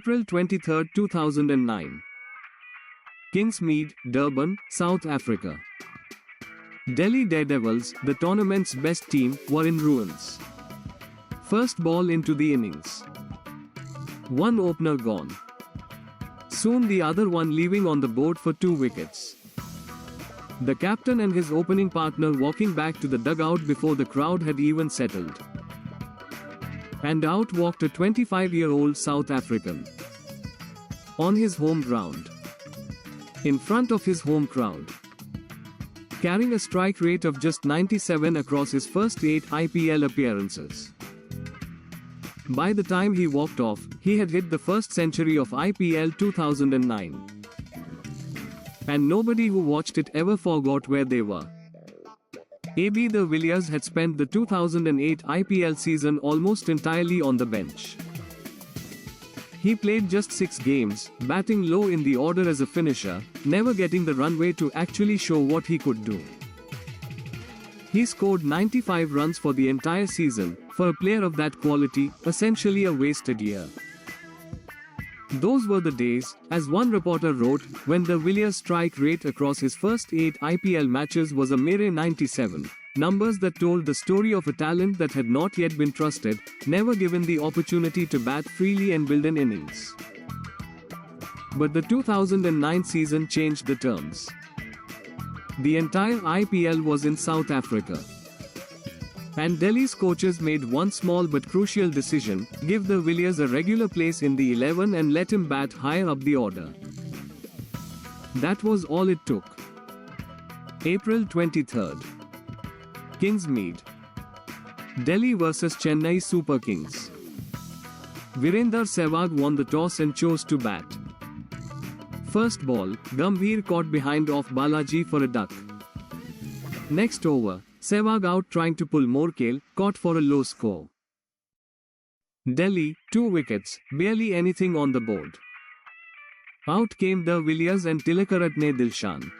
April 23, 2009. Kingsmead, Durban, South Africa. Delhi Daredevils, the tournament's best team, were in ruins. First ball into the innings. One opener gone. Soon the other one leaving on the board for 2 wickets. The captain and his opening partner walking back to the dugout before the crowd had even settled. And out walked a 25-year-old South African. On his home ground. In front of his home crowd. Carrying a strike rate of just 97 across his first 8 IPL appearances. By the time he walked off, he had hit the first century of IPL 2009. And nobody who watched it ever forgot where they were. AB de Villiers had spent the 2008 IPL season almost entirely on the bench. He played just 6 games, batting low in the order as a finisher, never getting the runway to actually show what he could do. He scored 95 runs for the entire season. For a player of that quality, essentially a wasted year. Those were the days, as one reporter wrote, when de Villiers' strike rate across his first 8 IPL matches was a mere 97. Numbers that told the story of a talent that had not yet been trusted, never given the opportunity to bat freely and build an innings. But the 2009 season changed the terms. The entire IPL was in South Africa. And Delhi's coaches made one small but crucial decision: give de Villiers a regular place in the 11 and let him bat higher up the order. That was all it took. April 23. Kingsmead. Delhi vs Chennai Super Kings. Virender Sehwag won the toss and chose to bat. First ball, Gambhir caught behind off Balaji for a duck. Next over, Sehwag out trying to pull Morkale, caught for a low score. Delhi, 2 wickets, barely anything on the board. Out came de Villiers and Tilakaratne Dilshan.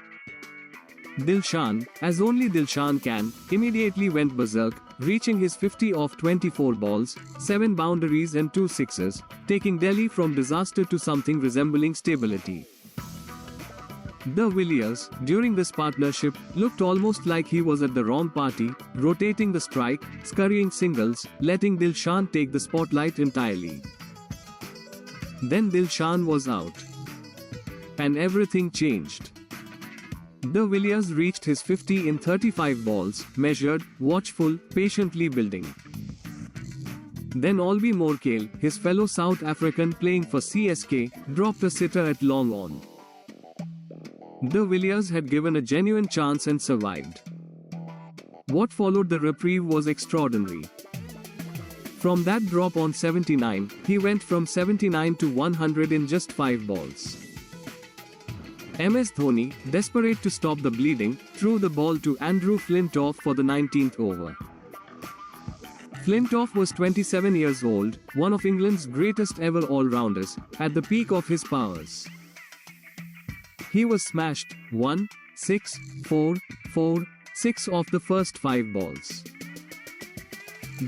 Dilshan, as only Dilshan can, immediately went berserk, reaching his 50 off 24 balls, 7 boundaries and 2 sixes, taking Delhi from disaster to something resembling stability. De Villiers, during this partnership, looked almost like he was at the wrong party, rotating the strike, scurrying singles, letting Dilshan take the spotlight entirely. Then Dilshan was out. And everything changed. De Villiers reached his 50 in 35 balls, measured, watchful, patiently building. Then Albie Morkale, his fellow South African playing for CSK, dropped a sitter at long on. De Villiers had given a genuine chance and survived. What followed the reprieve was extraordinary. From that drop on 79, he went from 79 to 100 in just 5 balls. MS Dhoni, desperate to stop the bleeding, threw the ball to Andrew Flintoff for the 19th over. Flintoff was 27 years old, one of England's greatest ever all-rounders, at the peak of his powers. He was smashed 1, 6, 4, 4, 6 off the first 5 balls.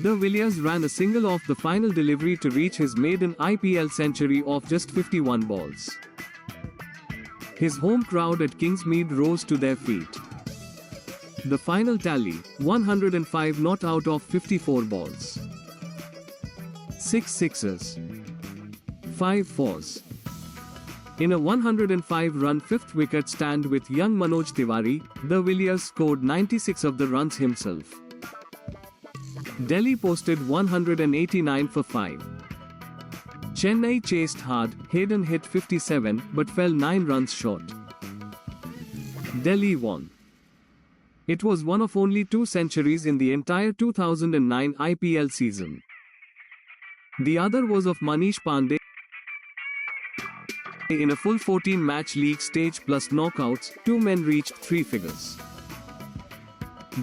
De Villiers ran a single off the final delivery to reach his maiden IPL century off just 51 balls. His home crowd at Kingsmead rose to their feet. The final tally, 105 not out of 54 balls. 6 sixes. 5 fours. In a 105-run 5th wicket stand with young Manoj Tiwari, de Villiers scored 96 of the runs himself. Delhi posted 189 for 5. Chennai chased hard, Hayden hit 57 but fell 9 runs short. Delhi won. It was one of only 2 centuries in the entire 2009 IPL season. The other was of Manish Pandey in a full 14-match league stage plus knockouts. 2 men reached 3 figures.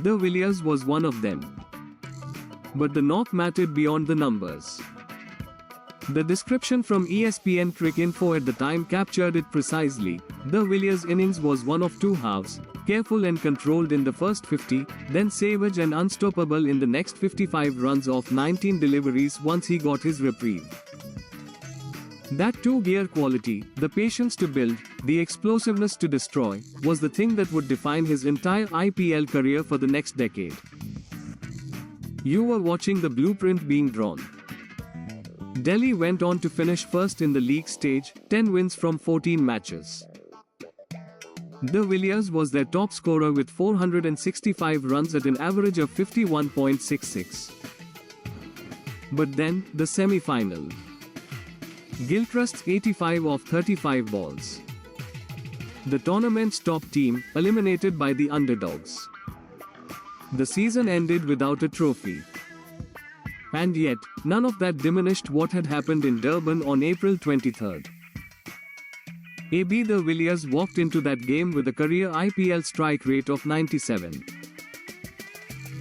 De Villiers was one of them. But the knock mattered beyond the numbers. The description from ESPN Cricinfo at the time captured it precisely. De Villiers' innings was one of 2 halves, careful and controlled in the first 50, then savage and unstoppable in the next 55 runs off 19 deliveries once he got his reprieve. That two-gear quality, the patience to build, the explosiveness to destroy, was the thing that would define his entire IPL career for the next decade. You were watching the blueprint being drawn. Delhi went on to finish first in the league stage, 10 wins from 14 matches. De Villiers was their top scorer with 465 runs at an average of 51.66. But then, the semi-final. Gilchrist's 85 off 35 balls. The tournament's top team, eliminated by the underdogs. The season ended without a trophy. And yet, none of that diminished what had happened in Durban on April 23. AB de Villiers walked into that game with a career IPL strike rate of 97.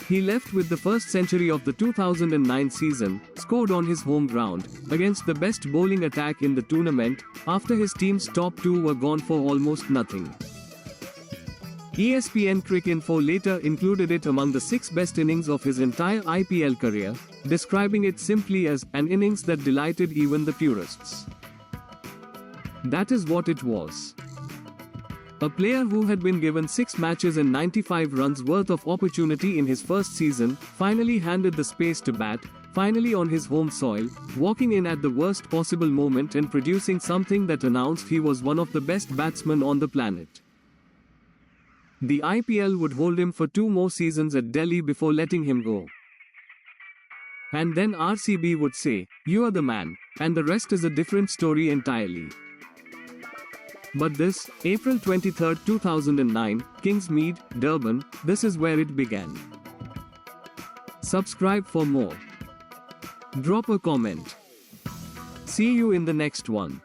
He left with the first century of the 2009 season, scored on his home ground, against the best bowling attack in the tournament, after his team's top two were gone for almost nothing. ESPN Cricinfo later included it among the 6 best innings of his entire IPL career, describing it simply as an innings that delighted even the purists. That is what it was. A player who had been given 6 matches and 95 runs worth of opportunity in his first season, finally handed the space to bat, finally on his home soil, walking in at the worst possible moment and producing something that announced he was one of the best batsmen on the planet. The IPL would hold him for 2 more seasons at Delhi before letting him go. And then RCB would say, "You are the man," and the rest is a different story entirely. But this, April 23, 2009, Kingsmead, Durban, this is where it began. Subscribe for more. Drop a comment. See you in the next one.